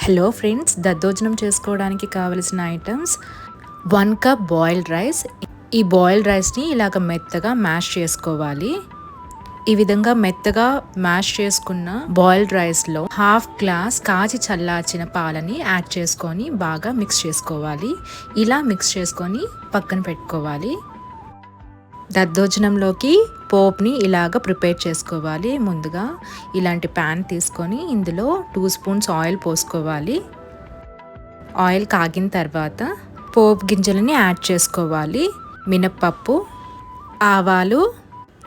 Hello friends, దద్దోజనం చేసుకోవడానికి కావలసిన ఐటమ్స్ 1 కప్ బాయిల్డ్ రైస్. ఈ బాయిల్డ్ రైస్ని ఇలాగ మెత్తగా మ్యాష్ చేసుకోవాలి. ఈ విధంగా మెత్తగా మ్యాష్ చేసుకున్న బాయిల్డ్ రైస్లో హాఫ్ గ్లాస్ కాచి చల్లార్చిన పాలని యాడ్ చేసుకొని బాగా మిక్స్ చేసుకోవాలి. ఇలా మిక్స్ చేసుకొని పక్కన పెట్టుకోవాలి. దద్దోజనంలోకి పోప్ని ఇలాగ ప్రిపేర్ చేసుకోవాలి. ముందుగా ఇలాంటి ప్యాన్ తీసుకొని ఇందులో 2 స్పూన్స్ ఆయిల్ పోసుకోవాలి. ఆయిల్ కాగిన తర్వాత పోపు గింజలని యాడ్ చేసుకోవాలి. మినప్పప్పు, ఆవాలు,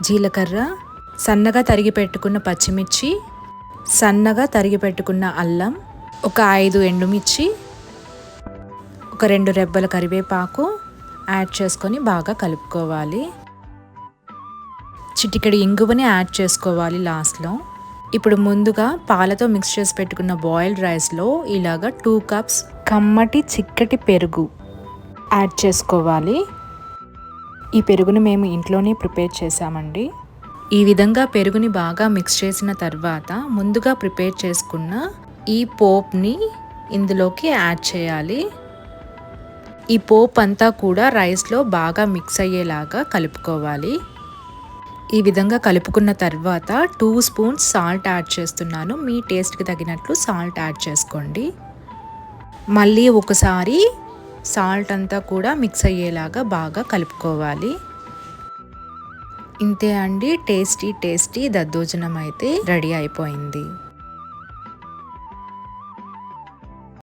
జీలకర్ర, సన్నగా తరిగి పెట్టుకున్న పచ్చిమిర్చి, సన్నగా తరిగి పెట్టుకున్న అల్లం, ఒక 5 ఎండుమిర్చి, ఒక 2 రెబ్బల కరివేపాకు యాడ్ చేసుకొని బాగా కలుపుకోవాలి. చిటికెడు ఇంగువని యాడ్ చేసుకోవాలి లాస్ట్లో. ఇప్పుడు ముందుగా పాలతో మిక్స్ చేసి పెట్టుకున్న బాయిల్డ్ రైస్లో ఇలాగా 2 కప్స్ కమ్మటి చిక్కటి పెరుగు యాడ్ చేసుకోవాలి. ఈ పెరుగుని మేము ఇంట్లోనే ప్రిపేర్ చేసామండి. ఈ విధంగా పెరుగుని బాగా మిక్స్ చేసిన తర్వాత ముందుగా ప్రిపేర్ చేసుకున్న ఈ పోప్ని ఇందులోకి యాడ్ చేయాలి. ఈ పోప్ అంతా కూడా రైస్లో బాగా మిక్స్ అయ్యేలాగా కలుపుకోవాలి. ఈ విధంగా కలుపుకున్న తర్వాత 2 స్పూన్స్ సాల్ట్ యాడ్ చేస్తున్నాను. మీ టేస్ట్కి తగినట్లు సాల్ట్ యాడ్ చేసుకోండి. మళ్ళీ ఒకసారి సాల్ట్ అంతా కూడా మిక్స్ అయ్యేలాగా బాగా కలుపుకోవాలి. ఇంతే అండి, టేస్టీ దద్దోజనం అయితే రెడీ అయిపోయింది.